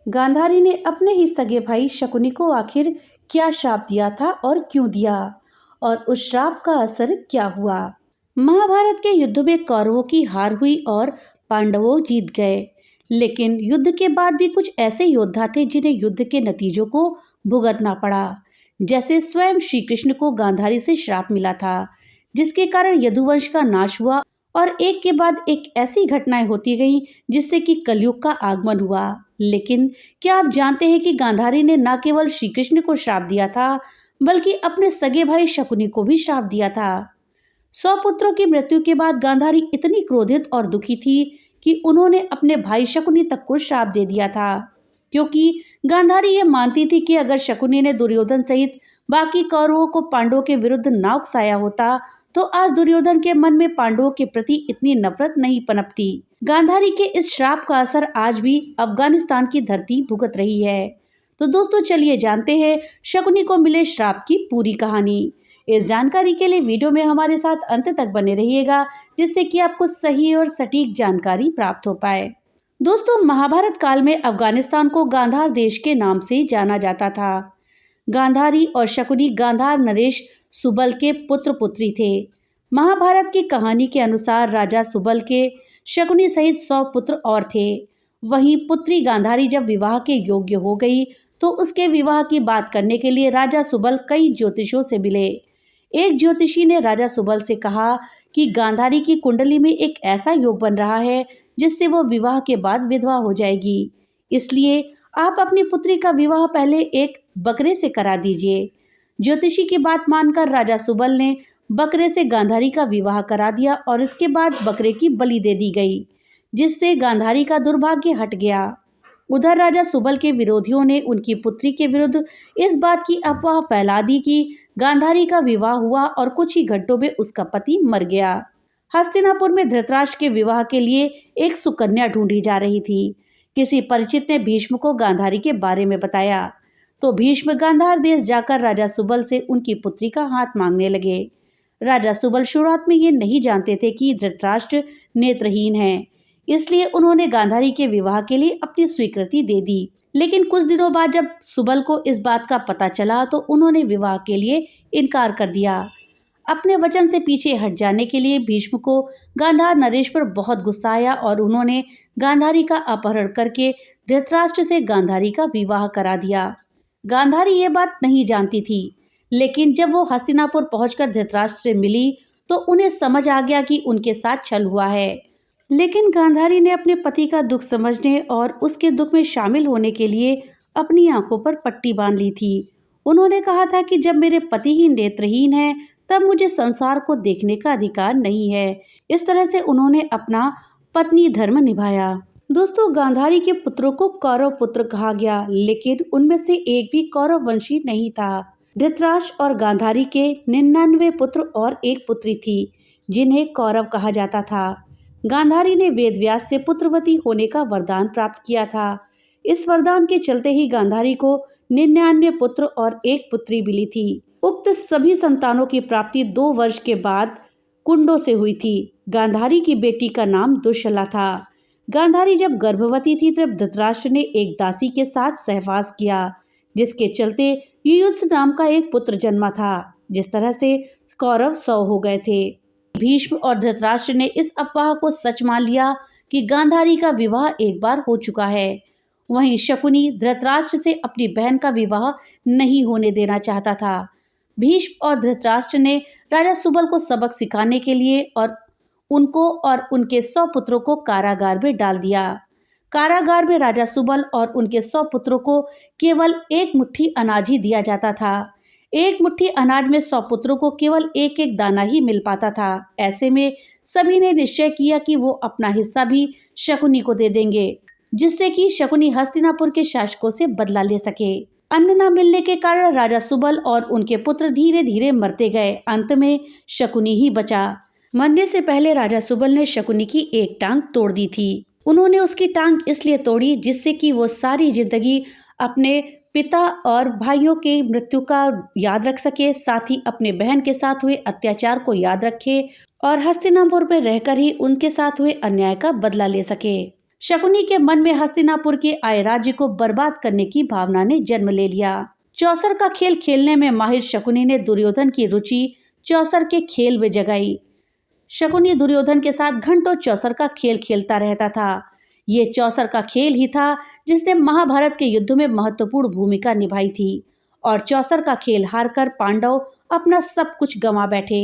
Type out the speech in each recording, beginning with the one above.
गांधारी ने अपने ही सगे भाई शकुनी को आखिर क्या श्राप दिया था और क्यों दिया, और उस श्राप का असर क्या हुआ। महाभारत के युद्ध में कौरवों की हार हुई और पांडवों जीत गए, लेकिन युद्ध के बाद भी कुछ ऐसे योद्धा थे जिन्हें युद्ध के नतीजों को भुगतना पड़ा। जैसे स्वयं श्री कृष्ण को गांधारी से श्राप मिला था, जिसके कारण यदुवंश का नाश हुआ और एक के बाद एक ऐसी घटनाएं होती गईं जिससे कि कलयुग का आगमन हुआ। लेकिन क्या आप जानते हैं कि गांधारी ने न केवल श्री कृष्ण को श्राप दिया था, बल्कि अपने सगे भाई शकुनी को भी श्राप दिया था। 100 पुत्रों की मृत्यु के बाद गांधारी इतनी क्रोधित और दुखी थी कि उन्होंने अपने भाई शकुनी तक को श्राप दे दिया था, क्योंकि गांधारी ये मानती थी कि अगर शकुनी ने दुर्योधन सहित बाकी कौरवों को पांडवों के विरुद्ध ना उकसाया होता तो आज दुर्योधन के मन में पांडवों के प्रति इतनी नफरत नहीं पनपती। गांधारी के इस श्राप का असर आज भी अफगानिस्तान की धरती भुगत रही है। तो दोस्तों चलिए जानते हैं शकुनी को मिले श्राप की पूरी कहानी। इस जानकारी के लिए वीडियो में हमारे साथ अंत तक बने रहिएगा, जिससे कि आपको सही और सटीक जानकारी प्राप्त हो पाए। दोस्तों, महाभारत काल में अफगानिस्तान को गांधार देश के नाम से जाना जाता था। गांधारी और शकुनी गांधार नरेश सुबल के पुत्र पुत्री थे। महाभारत की कहानी के अनुसार राजा सुबल के शकुनी सहित 100 पुत्र और थे। वहीं पुत्री गांधारी जब विवाह के योग्य हो गई तो उसके विवाह की बात करने के लिए राजा सुबल कई ज्योतिषियों से मिले। एक ज्योतिषी ने राजा सुबल से कहा कि गांधारी की कुंडली में एक ऐसा योग बन रहा है जिससे वो विवाह के बाद विधवा हो जाएगी, इसलिए आप अपनी पुत्री का विवाह पहले एक बकरे से करा दीजिए। ज्योतिषी की बात मानकर राजा सुबल ने बकरे से गांधारी का विवाह करा दिया और इसके बाद बकरे की बलि दे दी गई, जिससे गांधारी का दुर्भाग्य हट गया। उधर राजा सुबल के विरोधियों ने उनकी पुत्री के विरुद्ध इस बात की अफवाह फैला दी कि गांधारी का विवाह हुआ और कुछ ही घंटों में उसका पति मर गया। हस्तिनापुर में धृतराष्ट्र के विवाह के लिए एक सुकन्या ढूंढी जा रही थी। किसी परिचित ने भीष्म को गांधारी के बारे में बताया तो भीष्म गांधार देश जाकर राजा सुबल से उनकी पुत्री का हाथ मांगने लगे। राजा सुबल शुरुआत में ये नहीं जानते थे कि धृतराष्ट्र नेत्रहीन है, इसलिए उन्होंने गांधारी के विवाह के लिए अपनी स्वीकृति दे दी। लेकिन कुछ दिनों बाद जब सुबल को इस बात का पता चला तो उन्होंने विवाह के लिए इनकार कर दिया। अपने वचन से पीछे हट जाने के लिए भीष्म को गांधार नरेश पर बहुत गुस्सा आया और उन्होंने गांधारी का अपहरण करके धृतराष्ट्र से गांधारी का विवाह करा दिया। गांधारी ये बात नहीं जानती थी, लेकिन जब वो हस्तिनापुर पहुंचकर धृतराष्ट्र से मिली तो उन्हें समझ आ गया कि उनके साथ छल हुआ है। लेकिन गांधारी ने अपने पति का दुख समझने और उसके दुख में शामिल होने के लिए अपनी आंखों पर पट्टी बांध ली थी। उन्होंने कहा था कि जब मेरे पति ही नेत्रहीन है तब मुझे संसार को देखने का अधिकार नहीं है। इस तरह से उन्होंने अपना पत्नी धर्म निभाया। दोस्तों, गांधारी के पुत्रों को कौरव पुत्र कहा गया, लेकिन उनमें से एक भी कौरव वंशी नहीं था। धृतराष्ट्र और गांधारी के 99 पुत्र और एक पुत्री थी जिन्हें कौरव कहा जाता था। गांधारी ने वेदव्यास से पुत्रवती होने का वरदान प्राप्त किया था। इस वरदान के चलते ही गांधारी को 99 पुत्र और एक पुत्री मिली थी। उक्त सभी संतानों की प्राप्ति 2 वर्ष के बाद कुंडों से हुई थी। गांधारी की बेटी का नाम दुश्शला था। गांधारी जब गर्भवती थी तब धृतराष्ट्र ने एक दासी के साथ सहवास किया, जिसके चलते युयुत्स नाम का एक पुत्र जन्मा था। जिस तरह से कौरव 100 हो गए थे। भीष्म और धृतराष्ट्र ने इस अफवाह को सच मान लिया कि गांधारी का विवाह एक बार हो चुका है। वहीं शकुनी धृतराष्ट्र से अपनी बहन का विवाह नहीं होने देना चाहता था। भीष्म और धृतराष्ट्र ने राजा सुबल को सबक सिखाने के लिए और उनको और उनके 100 पुत्रों को कारागार में डाल दिया। कारागार में राजा सुबल और उनके 100 पुत्रों को केवल एक मुट्ठी अनाज ही दिया जाता था। एक मुट्ठी अनाज में 100 पुत्रों को केवल एक एक दाना ही मिल पाता था। ऐसे में सभी ने निश्चय किया कि वो अपना हिस्सा भी शकुनी को दे देंगे, जिससे कि शकुनी हस्तिनापुर के शासकों से बदला ले सके। अन्न न मिलने के कारण राजा सुबल और उनके पुत्र धीरे धीरे मरते गए। अंत में शकुनी ही बचा। मरने से पहले राजा सुबल ने शकुनी की एक टांग तोड़ दी थी। उन्होंने उसकी टांग इसलिए तोड़ी जिससे कि वो सारी जिंदगी अपने पिता और भाइयों की मृत्यु का याद रख सके, साथ ही अपने बहन के साथ हुए अत्याचार को याद रखे और हस्तिनापुर में रहकर ही उनके साथ हुए अन्याय का बदला ले सके। शकुनी के मन में हस्तिनापुर के आए राज्य को बर्बाद करने की भावना ने जन्म ले लिया। चौसर का खेल खेलने में माहिर शकुनी ने दुर्योधन की रुचि चौसर के खेल में जगाई। शकुनी दुर्योधन के साथ घंटों चौसर का खेल खेलता रहता था। ये चौसर का खेल ही था जिसने महाभारत के युद्ध में महत्वपूर्ण भूमिका निभाई थी और चौसर का खेल हारकर पांडव अपना सब कुछ गंवा बैठे।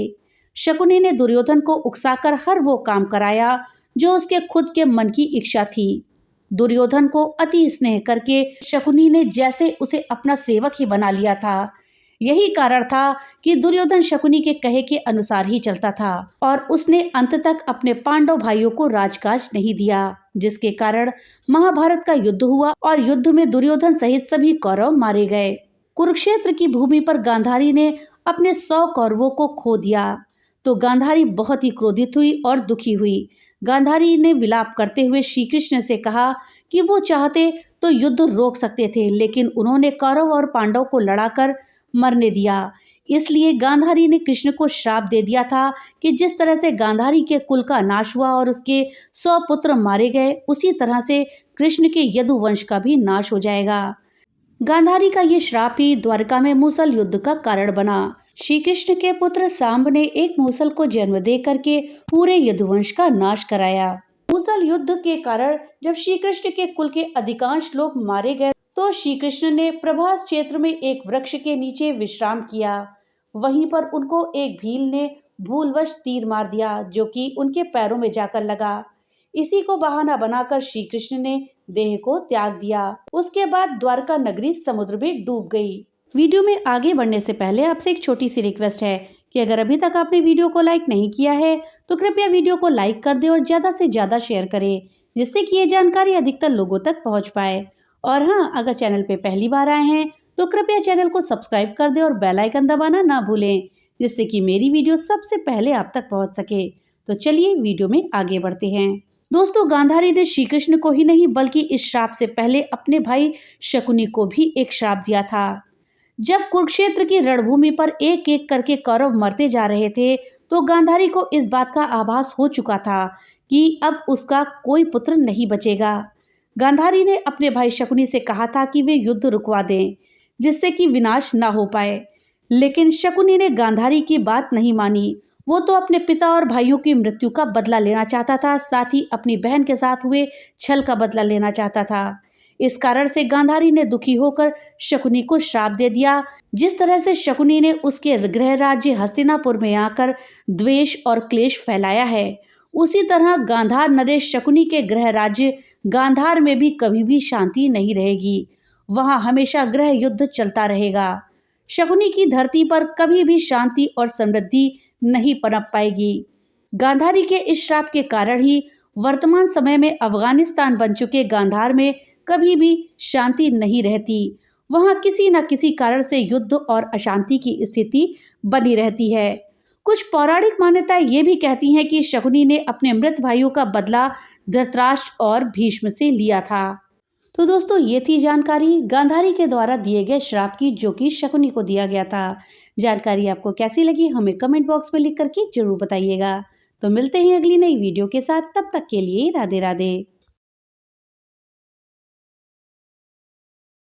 शकुनी ने दुर्योधन को उकसाकर हर वो काम कराया जो उसके खुद के मन की इच्छा थी। दुर्योधन को अति स्नेह करके शकुनी ने जैसे उसे अपना सेवक ही बना लिया था। यही कारण था कि दुर्योधन शकुनी के कहे के अनुसार ही चलता था और उसने अंत तक अपने पांडव भाइयों को राजकाज नहीं दिया, जिसके कारण महाभारत का युद्ध हुआ और युद्ध में दुर्योधन सहित सभी कौरव मारे गए। कुरुक्षेत्र की भूमि पर गांधारी ने अपने 100 कौरवों को खो दिया तो गांधारी बहुत ही क्रोधित हुई और दुखी हुई। गांधारी ने विलाप करते हुए श्री कृष्ण से कहा कि वो चाहते तो युद्ध रोक सकते थे, लेकिन उन्होंने कौरव और पांडव को लड़ाकर मरने दिया। इसलिए गांधारी ने कृष्ण को श्राप दे दिया था कि जिस तरह से गांधारी के कुल का नाश हुआ और उसके 100 पुत्र मारे गए, उसी तरह से कृष्ण के यदुवंश का भी नाश हो जाएगा। गांधारी का ये श्राप ही द्वारका में मूसल युद्ध का कारण बना। श्री कृष्ण के पुत्र सांब ने एक मूसल को जन्म दे करके पूरे यदुवंश का नाश कराया। मूसल युद्ध के कारण जब श्री कृष्ण के कुल के अधिकांश लोग मारे गए तो श्री कृष्ण ने प्रभास क्षेत्र में एक वृक्ष के नीचे विश्राम किया। वहीं पर उनको एक भील ने भूलवश तीर मार दिया जो कि उनके पैरों में जाकर लगा। इसी को बहाना बनाकर श्री कृष्ण ने देह को त्याग दिया। उसके बाद द्वारका नगरी समुद्र में डूब गई। वीडियो में आगे बढ़ने से पहले आपसे एक छोटी सी रिक्वेस्ट है कि अगर अभी तक आपने वीडियो को लाइक नहीं किया है तो कृपया वीडियो को लाइक कर दें और ज़्यादा से ज़्यादा शेयर करें, जिससे कि ये जानकारी अधिकतर लोगों तक पहुंच पाए। और हाँ, अगर चैनल पे पहली बार आए हैं तो कृपया चैनल को सब्सक्राइब कर दें और बेल आइकन दबाना ना भूलें, जिससे कि मेरी वीडियो सबसे पहले आप तक पहुँच सके। तो चलिए वीडियो में आगे बढ़ते हैं। दोस्तों, गांधारी ने श्री कृष्ण को ही नहीं बल्कि इस श्राप से पहले अपने भाई शकुनी को भी एक श्राप दिया था। जब कुरुक्षेत्र की रणभूमि पर एक एक करके कौरव मरते जा रहे थे तो गांधारी को इस बात का आभास हो चुका था कि अब उसका कोई पुत्र नहीं बचेगा। गांधारी ने अपने भाई शकुनी से कहा था कि वे युद्ध रुकवा दें जिससे कि विनाश ना हो पाए, लेकिन शकुनी ने गांधारी की बात नहीं मानी। वो तो अपने पिता और भाइयों की मृत्यु का बदला लेना चाहता था, साथ ही अपनी बहन के साथ हुए छल का बदला लेना चाहता था। इस कारण से गांधारी ने दुखी होकर शकुनी को श्राप दे दिया। जिस तरह से शकुनी ने उसके गृह राज्य हस्तिनापुर में आकर द्वेष और क्लेश फैलाया है, उसी तरह गांधार नरेश शकुनी के गृह राज्य गांधार में भी कभी भी शांति नहीं रहेगी। वहां हमेशा गृह युद्ध चलता रहेगा। शकुनी की धरती पर कभी भी शांति और समृद्धि नहीं पनप पाएगी। गांधारी के इस श्राप के कारण ही वर्तमान समय में अफगानिस्तान बन चुके गांधार में कभी भी शांति नहीं रहती। वहां किसी न किसी कारण से युद्ध और अशांति की स्थिति बनी रहती है। कुछ पौराणिक मान्यताएं ये भी कहती हैं कि शकुनी ने अपने मृत भाइयों का बदला धृतराष्ट्र और भीष्म से लिया था। तो दोस्तों, ये थी जानकारी गांधारी के द्वारा दिए गए श्राप की, जो कि शकुनी को दिया गया था। जानकारी आपको कैसी लगी हमें कमेंट बॉक्स में लिख करके जरूर बताइएगा। तो मिलते हैं अगली नई वीडियो के साथ, तब तक के लिए राधे राधे।